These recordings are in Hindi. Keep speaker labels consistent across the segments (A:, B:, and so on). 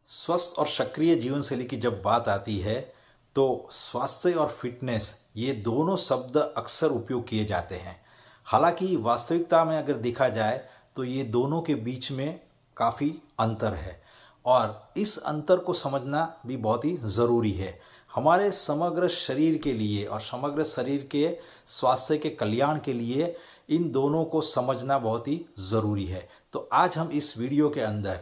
A: स्वस्थ और सक्रिय जीवन शैली की जब बात आती है तो स्वास्थ्य और फिटनेस ये दोनों शब्द अक्सर उपयोग किए जाते हैं। हालांकि वास्तविकता में अगर देखा जाए तो ये दोनों के बीच में काफ़ी अंतर है और इस अंतर को समझना भी बहुत ही ज़रूरी है। हमारे समग्र शरीर के लिए और समग्र शरीर के स्वास्थ्य के कल्याण के लिए इन दोनों को समझना बहुत ही ज़रूरी है। तो आज हम इस वीडियो के अंदर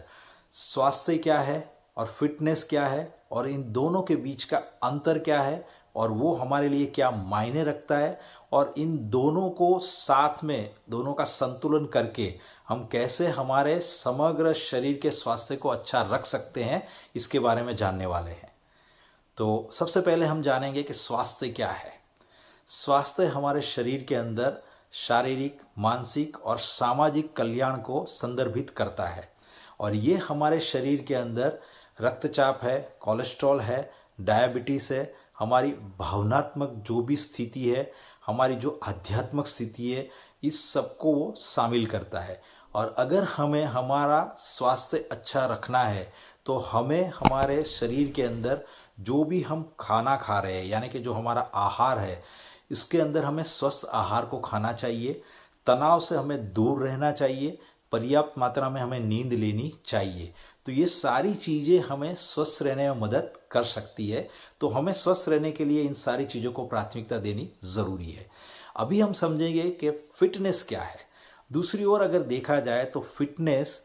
A: स्वास्थ्य क्या है और फिटनेस क्या है और इन दोनों के बीच का अंतर क्या है और वो हमारे लिए क्या मायने रखता है और इन दोनों को साथ में दोनों का संतुलन करके हम कैसे हमारे समग्र शरीर के स्वास्थ्य को अच्छा रख सकते हैं, इसके बारे में जानने वाले हैं। तो सबसे पहले हम जानेंगे कि स्वास्थ्य क्या है। स्वास्थ्य हमारे शरीर के अंदर शारीरिक, मानसिक और सामाजिक कल्याण को संदर्भित करता है और ये हमारे शरीर के अंदर रक्तचाप है, कोलेस्ट्रॉल है, डायबिटीज़ है, हमारी भावनात्मक जो भी स्थिति है, हमारी जो आध्यात्मिक स्थिति है, इस सब को वो शामिल करता है। और अगर हमें हमारा स्वास्थ्य अच्छा रखना है तो हमें हमारे शरीर के अंदर जो भी हम खाना खा रहे हैं, यानी कि जो हमारा आहार है, इसके अंदर हमें स्वस्थ आहार को खाना चाहिए, तनाव से हमें दूर रहना चाहिए, पर्याप्त मात्रा में हमें नींद लेनी चाहिए। तो ये सारी चीज़ें हमें स्वस्थ रहने में मदद कर सकती है। तो हमें स्वस्थ रहने के लिए इन सारी चीज़ों को प्राथमिकता देनी ज़रूरी है। अभी हम समझेंगे कि फिटनेस क्या है। दूसरी ओर अगर देखा जाए तो फिटनेस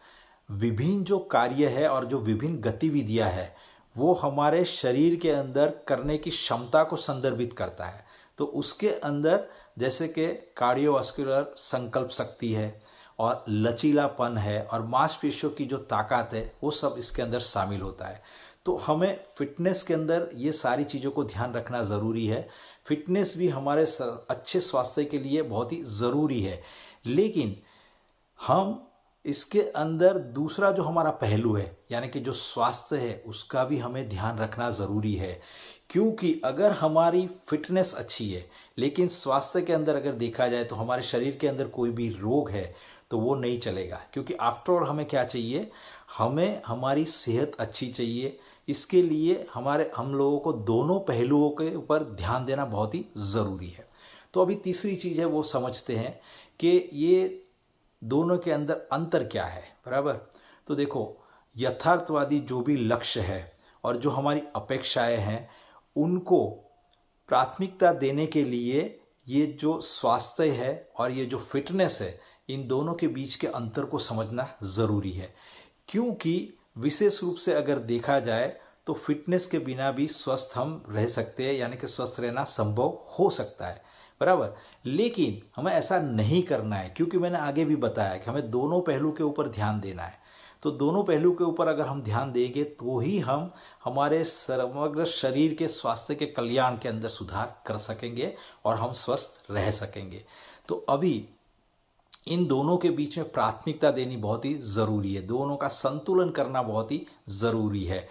A: विभिन्न जो कार्य है और जो विभिन्न गतिविधियां है वो हमारे शरीर के अंदर करने की क्षमता को संदर्भित करता है। तो उसके अंदर जैसे कि कार्डियोवास्कुलर संकल्प शक्ति है और लचीलापन है और मांसपेशियों की जो ताकत है वो सब इसके अंदर शामिल होता है। तो हमें फिटनेस के अंदर ये सारी चीज़ों को ध्यान रखना ज़रूरी है। फिटनेस भी हमारे अच्छे स्वास्थ्य के लिए बहुत ही ज़रूरी है, लेकिन हम इसके अंदर दूसरा जो हमारा पहलू है यानी कि जो स्वास्थ्य है उसका भी हमें ध्यान रखना ज़रूरी है। क्योंकि अगर हमारी फिटनेस अच्छी है लेकिन स्वास्थ्य के अंदर अगर देखा जाए तो हमारे शरीर के अंदर कोई भी रोग है तो वो नहीं चलेगा। क्योंकि आफ्टर ऑल हमें क्या चाहिए, हमें हमारी सेहत अच्छी चाहिए। इसके लिए हम लोगों को दोनों पहलुओं के ऊपर ध्यान देना बहुत ही ज़रूरी है। तो अभी तीसरी चीज़ है वो समझते हैं कि ये दोनों के अंदर अंतर क्या है। बराबर, तो देखो, यथार्थवादी जो भी लक्ष्य है और जो हमारी अपेक्षाएं हैं उनको प्राथमिकता देने के लिए ये जो स्वास्थ्य है और ये जो फिटनेस है, इन दोनों के बीच के अंतर को समझना ज़रूरी है। क्योंकि विशेष रूप से अगर देखा जाए तो फिटनेस के बिना भी स्वस्थ हम रह सकते हैं, यानी कि स्वस्थ रहना संभव हो सकता है। बराबर, लेकिन हमें ऐसा नहीं करना है क्योंकि मैंने आगे भी बताया कि हमें दोनों पहलू के ऊपर ध्यान देना है। तो दोनों पहलू के ऊपर अगर हम ध्यान देंगे तो ही हम हमारे समग्र शरीर के स्वास्थ्य के कल्याण के अंदर सुधार कर सकेंगे और हम स्वस्थ रह सकेंगे। तो अभी इन दोनों के बीच में प्राथमिकता देनी बहुत ही ज़रूरी है, दोनों का संतुलन करना बहुत ही ज़रूरी है।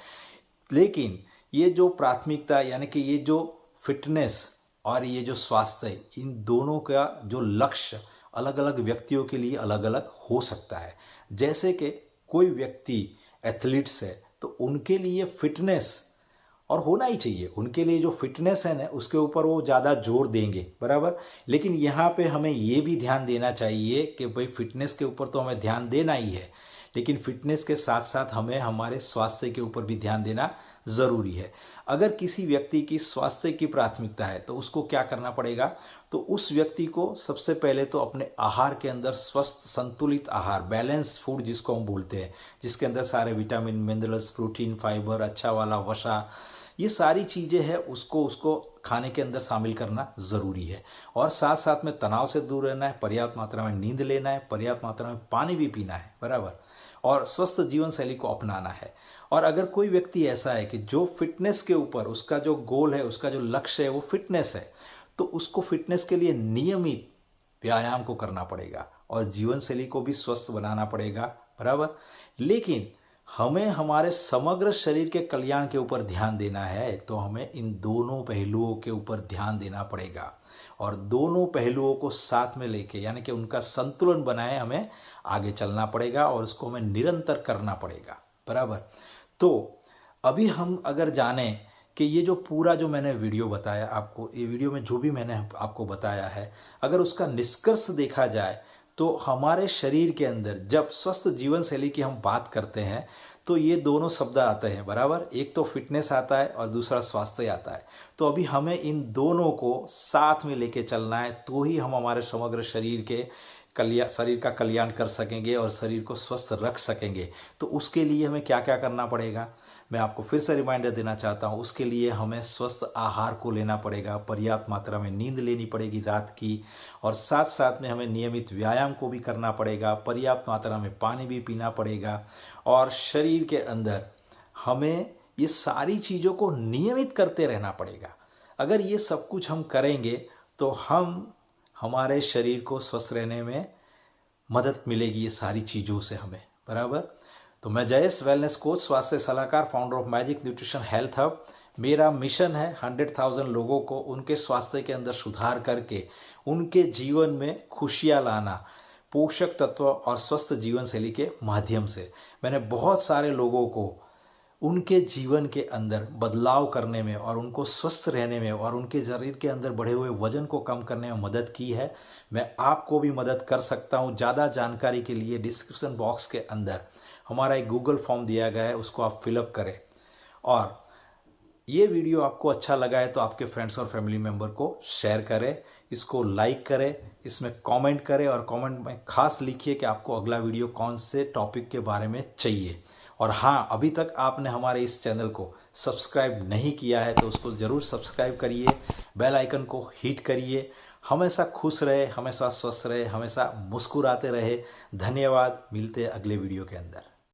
A: लेकिन ये जो प्राथमिकता यानी कि ये जो फिटनेस और ये जो स्वास्थ्य है, इन दोनों का जो लक्ष्य अलग अलग व्यक्तियों के लिए अलग अलग हो सकता है। जैसे कि कोई व्यक्ति एथलीट्स है तो उनके लिए फिटनेस और होना ही चाहिए, उनके लिए जो फिटनेस है ना उसके ऊपर वो ज़्यादा जोर देंगे। बराबर, लेकिन यहाँ पे हमें ये भी ध्यान देना चाहिए कि भाई फिटनेस के ऊपर तो हमें ध्यान देना ही है, लेकिन फिटनेस के साथ साथ हमें हमारे स्वास्थ्य के ऊपर भी ध्यान देना ज़रूरी है। अगर किसी व्यक्ति की स्वास्थ्य की प्राथमिकता है तो उसको क्या करना पड़ेगा, तो उस व्यक्ति को सबसे पहले तो अपने आहार के अंदर स्वस्थ संतुलित आहार, बैलेंस फूड जिसको हम बोलते हैं, जिसके अंदर सारे विटामिन, मिनरल्स, प्रोटीन, फाइबर, अच्छा वाला वसा, ये सारी चीज़ें हैं उसको खाने के अंदर शामिल करना ज़रूरी है। और साथ साथ में तनाव से दूर रहना है, पर्याप्त मात्रा में नींद लेना है, पर्याप्त मात्रा में पानी भी पीना है। बराबर, और स्वस्थ जीवन शैली को अपनाना है। और अगर कोई व्यक्ति ऐसा है कि जो फिटनेस के ऊपर उसका जो गोल है, उसका जो लक्ष्य है वो फिटनेस है, तो उसको फिटनेस के लिए नियमित व्यायाम को करना पड़ेगा और जीवन शैली को भी स्वस्थ बनाना पड़ेगा। बराबर, लेकिन हमें हमारे समग्र शरीर के कल्याण के ऊपर ध्यान देना है तो हमें इन दोनों पहलुओं के ऊपर ध्यान देना पड़ेगा और दोनों पहलुओं को साथ में लेके यानी कि उनका संतुलन बनाए हमें आगे चलना पड़ेगा और उसको हमें निरंतर करना पड़ेगा। बराबर, तो अभी हम अगर जानें कि ये जो पूरा जो मैंने वीडियो बताया आपको, ये वीडियो में जो भी मैंने आपको बताया है, अगर उसका निष्कर्ष देखा जाए तो हमारे शरीर के अंदर जब स्वस्थ जीवन शैली की हम बात करते हैं तो ये दोनों शब्द आते हैं बराबर। एक तो फिटनेस आता है और दूसरा स्वास्थ्य आता है। तो अभी हमें इन दोनों को साथ में लेके चलना है, तो ही हम हमारे समग्र शरीर का कल्याण कर सकेंगे और शरीर को स्वस्थ रख सकेंगे। तो उसके लिए हमें क्या क्या करना पड़ेगा, मैं आपको फिर से रिमाइंडर देना चाहता हूँ। उसके लिए हमें स्वस्थ आहार को लेना पड़ेगा, पर्याप्त मात्रा में नींद लेनी पड़ेगी रात की, और साथ साथ में हमें नियमित व्यायाम को भी करना पड़ेगा, पर्याप्त मात्रा में पानी भी पीना पड़ेगा, और शरीर के अंदर हमें ये सारी चीज़ों को नियमित करते रहना पड़ेगा। अगर ये सब कुछ हम करेंगे तो हम हमारे शरीर को स्वस्थ रहने में मदद मिलेगी ये सारी चीज़ों से हमें, बराबर। तो मैं जयेश, वेलनेस कोच, स्वास्थ्य सलाहकार, founder of magic nutrition health hub. मेरा मिशन है 100,000 लोगों को उनके स्वास्थ्य के अंदर सुधार करके उनके जीवन में खुशियाँ लाना, पोषक तत्व और स्वस्थ जीवन शैली के माध्यम से। मैंने बहुत सारे लोगों को उनके जीवन के अंदर बदलाव करने में और उनको स्वस्थ रहने में और उनके शरीर के अंदर बढ़े हुए वजन को कम करने में मदद की है। मैं आपको भी मदद कर सकता हूँ। ज़्यादा जानकारी के लिए डिस्क्रिप्शन बॉक्स के अंदर हमारा एक गूगल फॉर्म दिया गया है, उसको आप फिलअप करें। और ये वीडियो आपको अच्छा लगा है तो आपके फ्रेंड्स और फैमिली मेम्बर को शेयर करें, इसको लाइक करें, इसमें कमेंट करें, और कमेंट में खास लिखिए कि आपको अगला वीडियो कौन से टॉपिक के बारे में चाहिए। और हाँ, अभी तक आपने हमारे इस चैनल को सब्सक्राइब नहीं किया है तो उसको ज़रूर सब्सक्राइब करिए, बेल आइकन को हिट करिए। हमेशा खुश रहे, हमेशा स्वस्थ रहे, हमेशा मुस्कुराते रहे। धन्यवाद। मिलते हैं अगले वीडियो के अंदर।